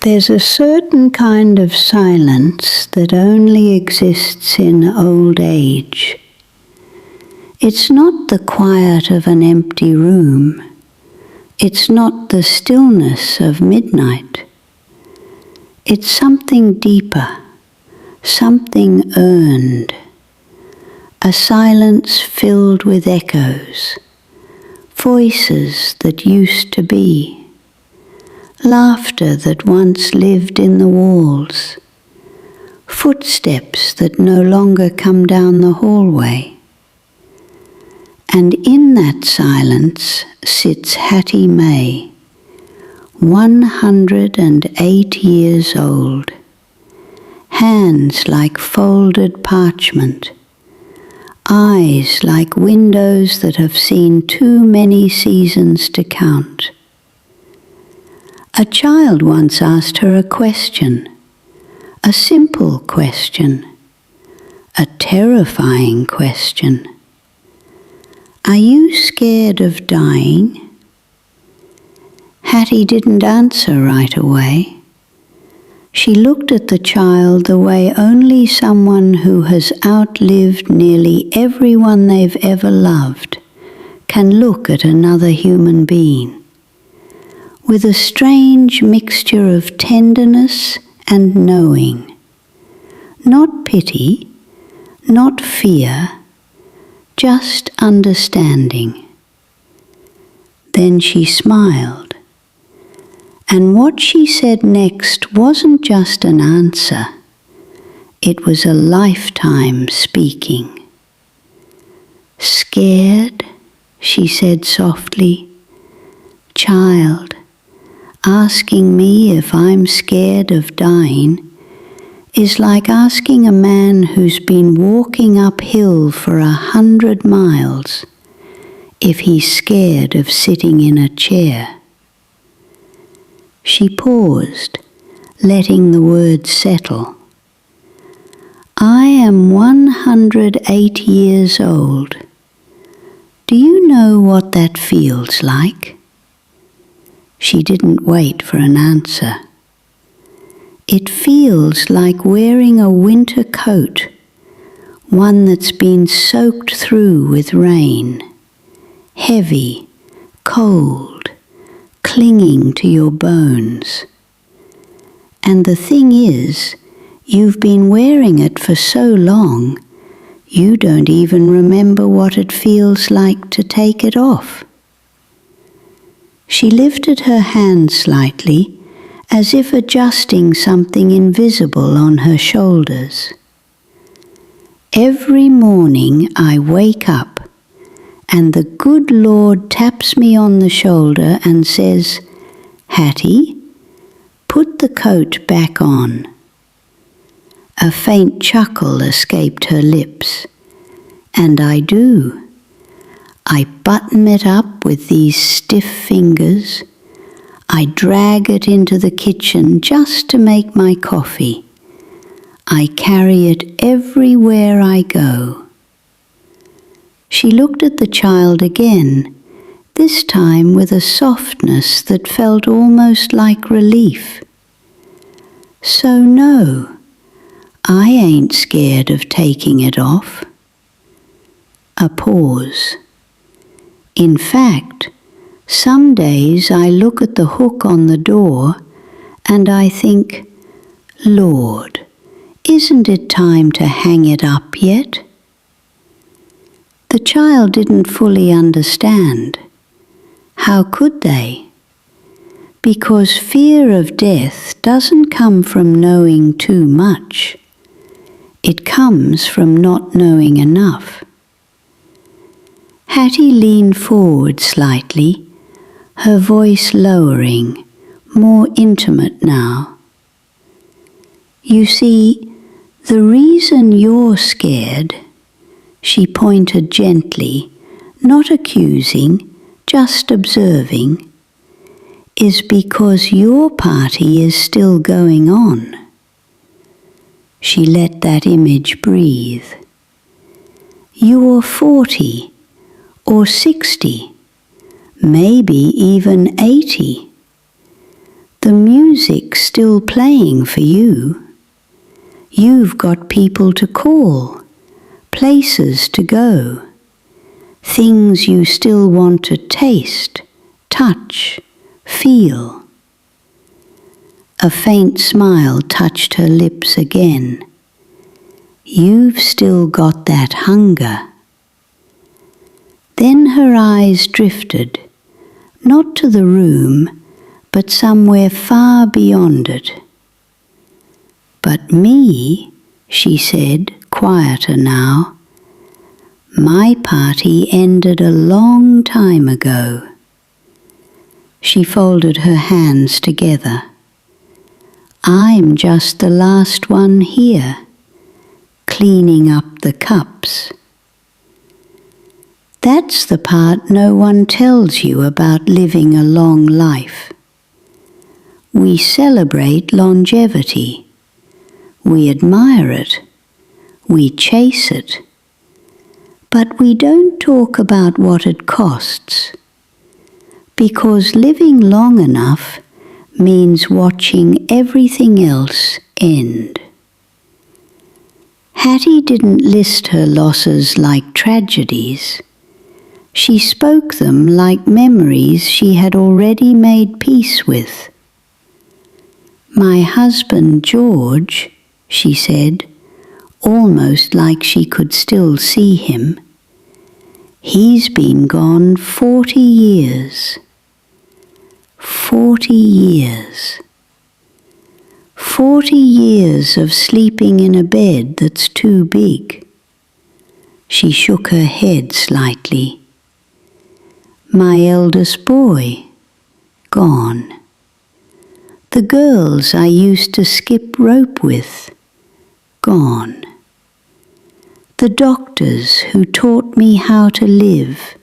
There's a certain kind of silence that only exists in old age. It's not the quiet of an empty room. It's not the stillness of midnight. It's something deeper, something earned. A silence filled with echoes, voices that used to be. Laughter that once lived in the walls, footsteps that no longer come down the hallway. And in that silence sits Hattie May, 108 years old, hands like folded parchment, eyes like windows that have seen too many seasons to count. A child once asked her a question, a simple question, a terrifying question. Are you scared of dying? Hattie didn't answer right away. She looked at the child the way only someone who has outlived nearly everyone they've ever loved can look at another human being, with a strange mixture of tenderness and knowing. Not pity, not fear, just understanding. Then she smiled, and what she said next wasn't just an answer, it was a lifetime speaking. Scared, she said softly. Child, asking me if I'm scared of dying is like asking a man who's been walking uphill for 100 miles if he's scared of sitting in a chair. She paused, letting the words settle. I am 108 years old. Do you know what that feels like? She didn't wait for an answer. It feels like wearing a winter coat, one that's been soaked through with rain, heavy, cold, clinging to your bones. And the thing is, you've been wearing it for so long, you don't even remember what it feels like to take it off. She lifted her hand slightly, as if adjusting something invisible on her shoulders. Every morning I wake up, and the good Lord taps me on the shoulder and says, Hattie, put the coat back on. A faint chuckle escaped her lips, and I do. I button it up with these stiff fingers. I drag it into the kitchen just to make my coffee. I carry it everywhere I go. She looked at the child again, this time with a softness that felt almost like relief. So no, I ain't scared of taking it off. A pause. In fact, some days I look at the hook on the door and I think, Lord, isn't it time to hang it up yet? The child didn't fully understand. How could they? Because fear of death doesn't come from knowing too much. It comes from not knowing enough. Hattie leaned forward slightly, her voice lowering, more intimate now. You see, the reason you're scared, she pointed gently, not accusing, just observing, is because your party is still going on. She let that image breathe. You're 40 or 60, maybe even 80. The music's still playing for you. You've got people to call, places to go, things you still want to taste, touch, feel. A faint smile touched her lips again. You've still got that hunger. Then her eyes drifted, not to the room, but somewhere far beyond it. But me, she said, quieter now, my party ended a long time ago. She folded her hands together. I'm just the last one here, cleaning up the cups. That's the part no one tells you about living a long life. We celebrate longevity. We admire it. We chase it. But we don't talk about what it costs. Because living long enough means watching everything else end. Hattie didn't list her losses like tragedies. She spoke them like memories she had already made peace with. My husband George, she said, almost like she could still see him. He's been gone 40 years. 40 years. 40 years of sleeping in a bed that's too big. She shook her head slightly. My eldest boy, gone. The girls I used to skip rope with, gone. The doctors who taught me how to live,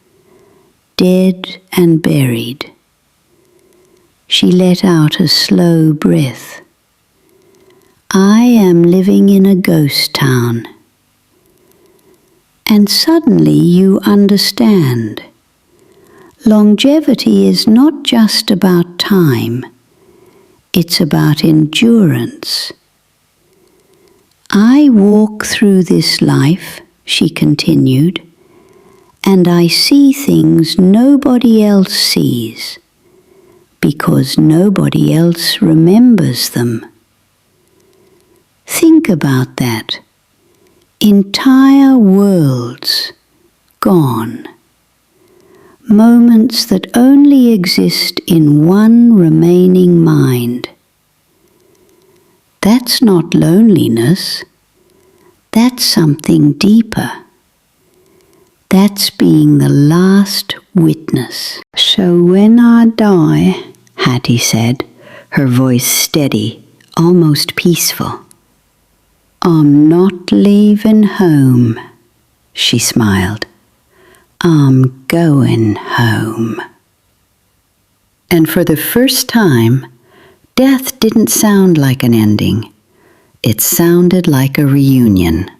dead and buried. She let out a slow breath. I am living in a ghost town. And suddenly you understand. Longevity is not just about time. It's about endurance. I walk through this life, she continued, and I see things nobody else sees, because nobody else remembers them. Think about that. Entire worlds gone. Moments that only exist in one remaining mind. That's not loneliness. That's something deeper. That's being the last witness. So when I die, Hattie said, her voice steady, almost peaceful, I'm not leaving home, she smiled. I'm going home. And for the first time, death didn't sound like an ending. It sounded like a reunion.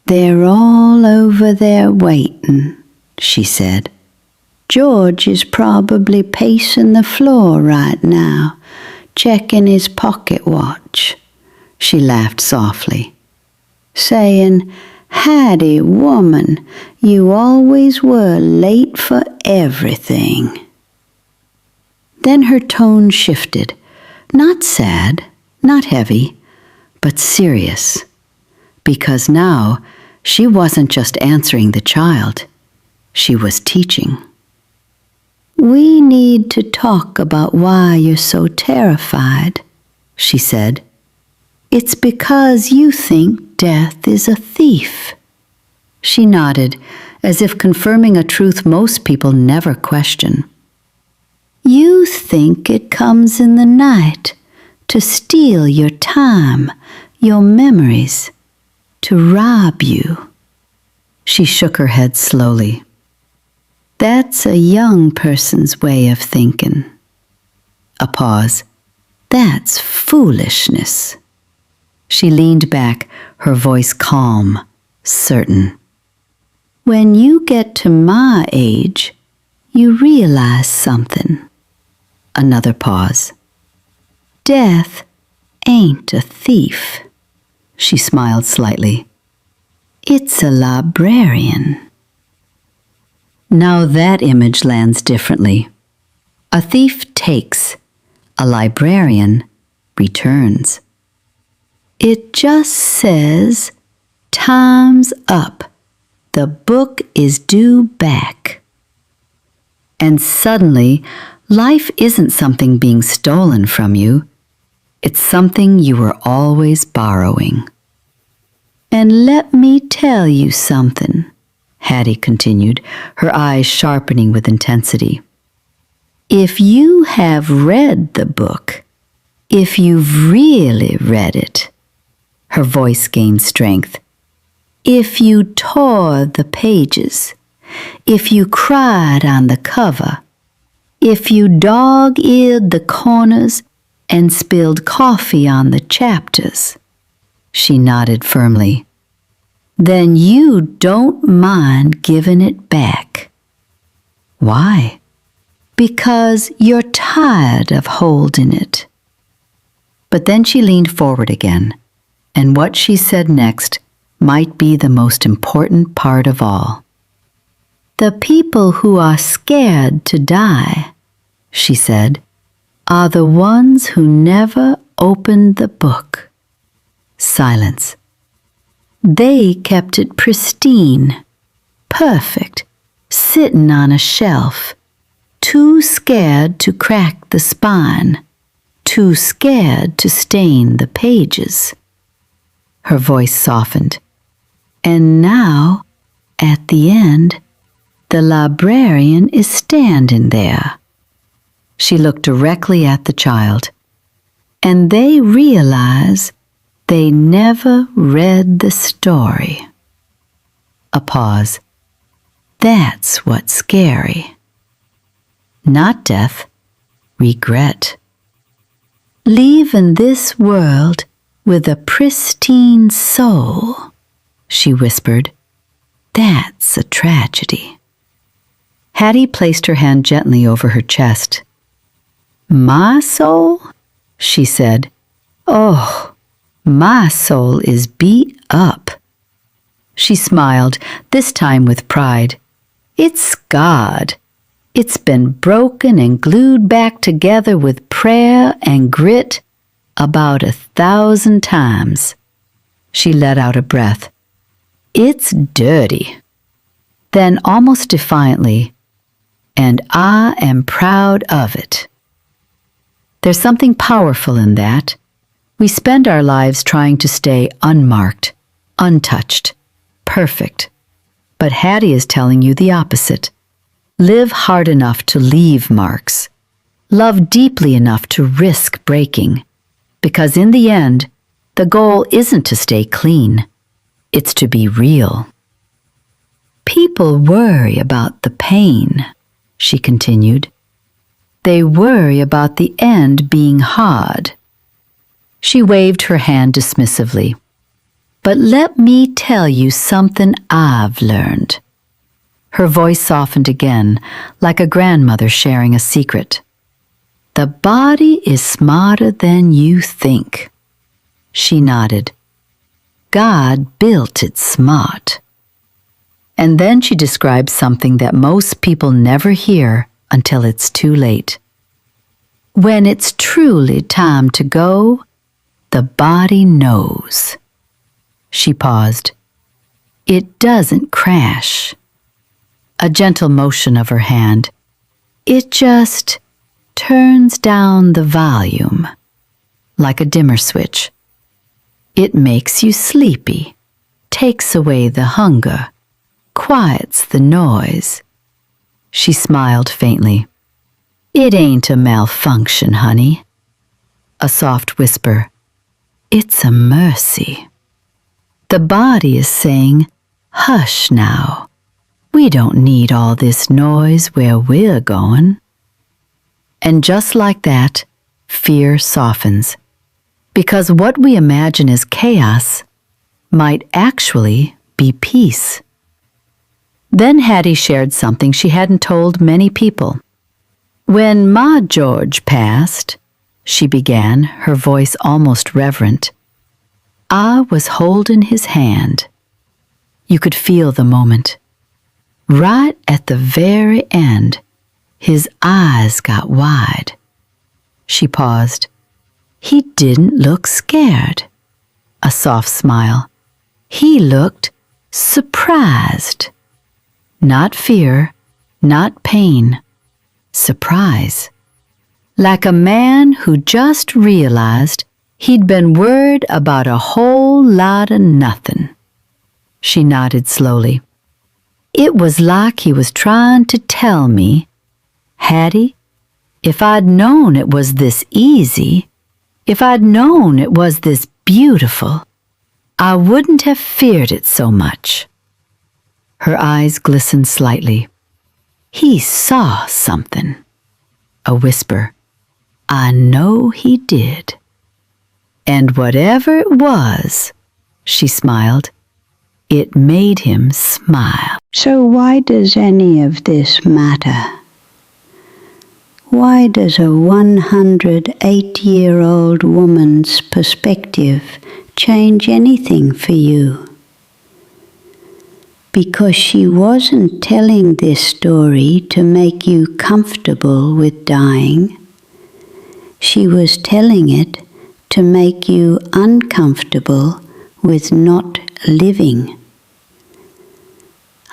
They're all over there waiting, she said. George is probably pacing the floor right now, checking his pocket watch. She laughed softly, saying, Hattie, woman, you always were late for everything. Then her tone shifted, not sad, not heavy, but serious, because now she wasn't just answering the child, she was teaching. We need to talk about why you're so terrified, she said. It's because you think death is a thief. She nodded, as if confirming a truth most people never question. You think it comes in the night to steal your time, your memories, to rob you. She shook her head slowly. That's a young person's way of thinking. A pause. That's foolishness. She leaned back, her voice calm, certain. When you get to my age, you realize something. Another pause. Death ain't a thief, she smiled slightly. It's a librarian. Now that image lands differently. A thief takes, a librarian returns. It just says, time's up. The book is due back. And suddenly, life isn't something being stolen from you. It's something you were always borrowing. And let me tell you something, Hattie continued, her eyes sharpening with intensity. If you have read the book, if you've really read it, her voice gained strength. If you tore the pages, if you cried on the cover, if you dog-eared the corners and spilled coffee on the chapters, she nodded firmly, then you don't mind giving it back. Why? Because you're tired of holding it. But then she leaned forward again, and what she said next might be the most important part of all. The people who are scared to die, she said, are the ones who never opened the book. Silence. They kept it pristine, perfect, sitting on a shelf, too scared to crack the spine, too scared to stain the pages. Her voice softened. And now, at the end, the librarian is standing there. She looked directly at the child, and they realize they never read the story. A pause. That's what's scary. Not death, regret. Leaving this world with a pristine soul, she whispered. That's a tragedy. Hattie placed her hand gently over her chest. My soul? She said. Oh, my soul is beat up. She smiled, this time with pride. It's scarred. It's been broken and glued back together with prayer and grit about 1,000 times. She let out a breath. It's dirty. Then, almost defiantly, and I am proud of it. There's something powerful in that. We spend our lives trying to stay unmarked, untouched, perfect. But Hattie is telling you the opposite. Live hard enough to leave marks. Love deeply enough to risk breaking. Because in the end, the goal isn't to stay clean. It's to be real. People worry about the pain, she continued. They worry about the end being hard. She waved her hand dismissively. But let me tell you something I've learned. Her voice softened again, like a grandmother sharing a secret. The body is smarter than you think. She nodded. God built it smart. And then she described something that most people never hear until it's too late. When it's truly time to go, the body knows. She paused. It doesn't crash. A gentle motion of her hand. It just turns down the volume, like a dimmer switch. It makes you sleepy, takes away the hunger, quiets the noise. She smiled faintly. It ain't a malfunction, honey. A soft whisper. It's a mercy. The body is saying, hush now. We don't need all this noise where we're going. And just like that, fear softens. Because what we imagine as chaos might actually be peace. Then Hattie shared something she hadn't told many people. When Ma George passed, she began, her voice almost reverent, I was holding his hand. You could feel the moment. Right at the very end, his eyes got wide. She paused. He didn't look scared. A soft smile. He looked surprised. Not fear, not pain. Surprise. Like a man who just realized he'd been worried about a whole lot of nothing. She nodded slowly. It was like he was trying to tell me, Hattie, if I'd known it was this easy, if I'd known it was this beautiful, I wouldn't have feared it so much. Her eyes glistened slightly. He saw something. A whisper. I know he did. And whatever it was, she smiled, it made him smile. So why does any of this matter? Why does a 108-year-old woman's perspective change anything for you? Because she wasn't telling this story to make you comfortable with dying. She was telling it to make you uncomfortable with not living.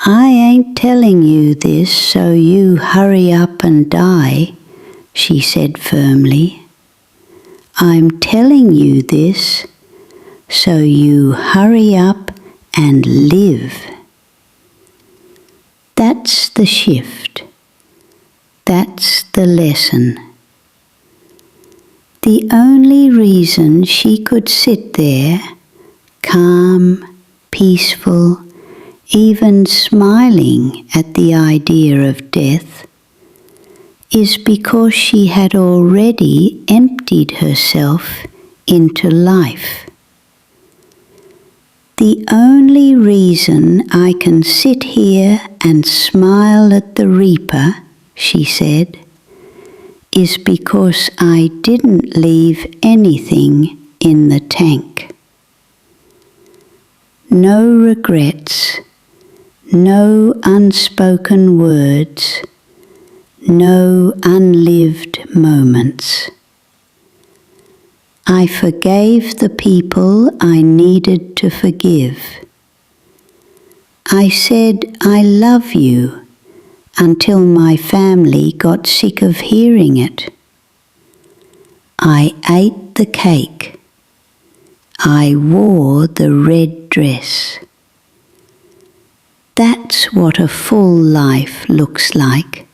I ain't telling you this so you hurry up and die, she said firmly. I'm telling you this so you hurry up and live. That's the shift. That's the lesson. The only reason she could sit there, calm, peaceful, even smiling at the idea of death, is because she had already emptied herself into life. The only reason I can sit here and smile at the reaper, she said, is because I didn't leave anything in the tank. No regrets, no unspoken words, no unlived moments. I forgave the people I needed to forgive. I said I love you until my family got sick of hearing it. I ate the cake. I wore the red dress. That's what a full life looks like.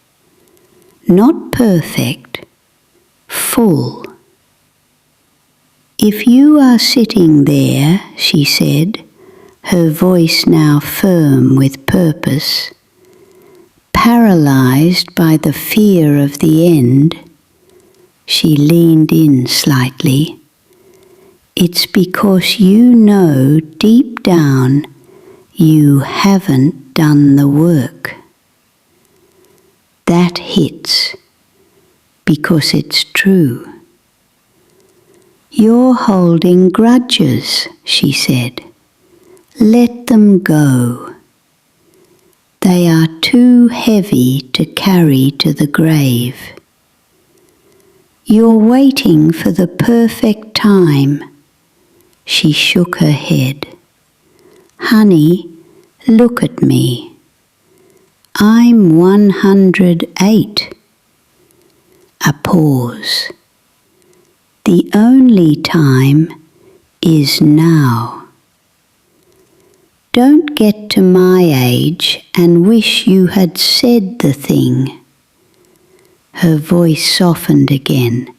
Not perfect, full. If you are sitting there, she said, her voice now firm with purpose, paralyzed by the fear of the end, she leaned in slightly. It's because you know deep down you haven't done the work. That hits because it's true. You're holding grudges, she said. Let them go. They are too heavy to carry to the grave. You're waiting for the perfect time. She shook her head. Honey, look at me. I'm 108. A pause. The only time is now. Don't get to my age and wish you had said the thing. Her voice softened again.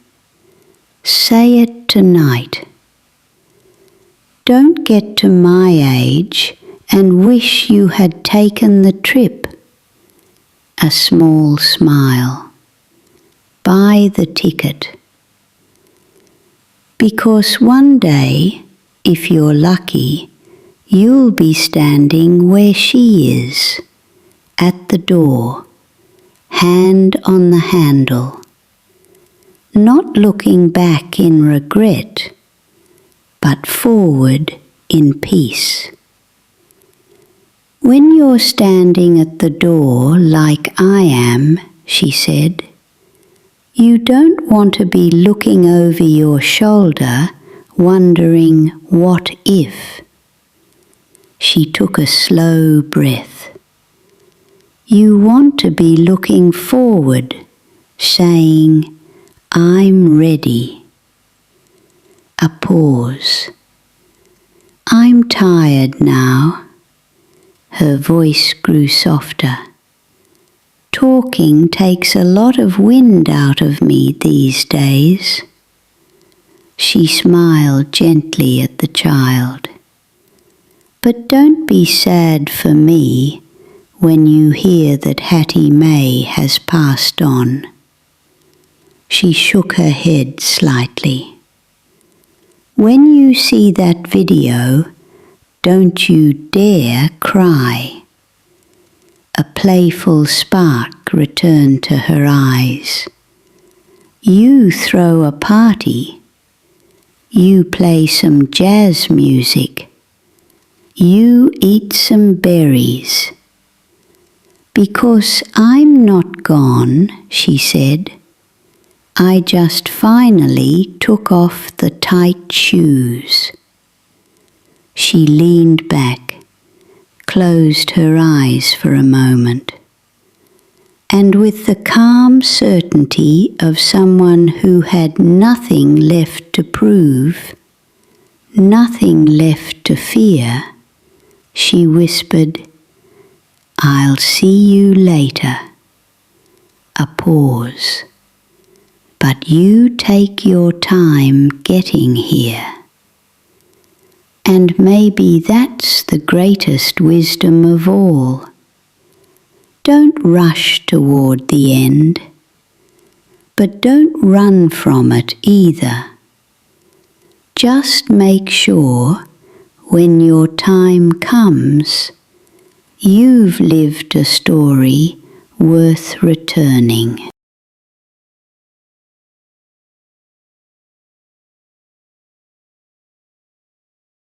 Say it tonight. Don't get to my age and wish you had taken the trip. A small smile. Buy the ticket. Because one day, if you're lucky, you'll be standing where she is, at the door, hand on the handle, not looking back in regret, but forward in peace. When you're standing at the door like I am, she said, you don't want to be looking over your shoulder, wondering what if. She took a slow breath. You want to be looking forward, saying, I'm ready. A pause. I'm tired now. Her voice grew softer. Talking takes a lot of wind out of me these days. She smiled gently at the child. But don't be sad for me when you hear that Hattie May has passed on. She shook her head slightly. When you see that video, don't you dare cry. A playful spark returned to her eyes. You throw a party. You play some jazz music. You eat some berries. Because I'm not gone, she said. I just finally took off the tight shoes. She leaned back, closed her eyes for a moment, and with the calm certainty of someone who had nothing left to prove, nothing left to fear, she whispered, I'll see you later. A pause. But you take your time getting here. And maybe that's the greatest wisdom of all. Don't rush toward the end, but don't run from it either. Just make sure, when your time comes, you've lived a story worth returning.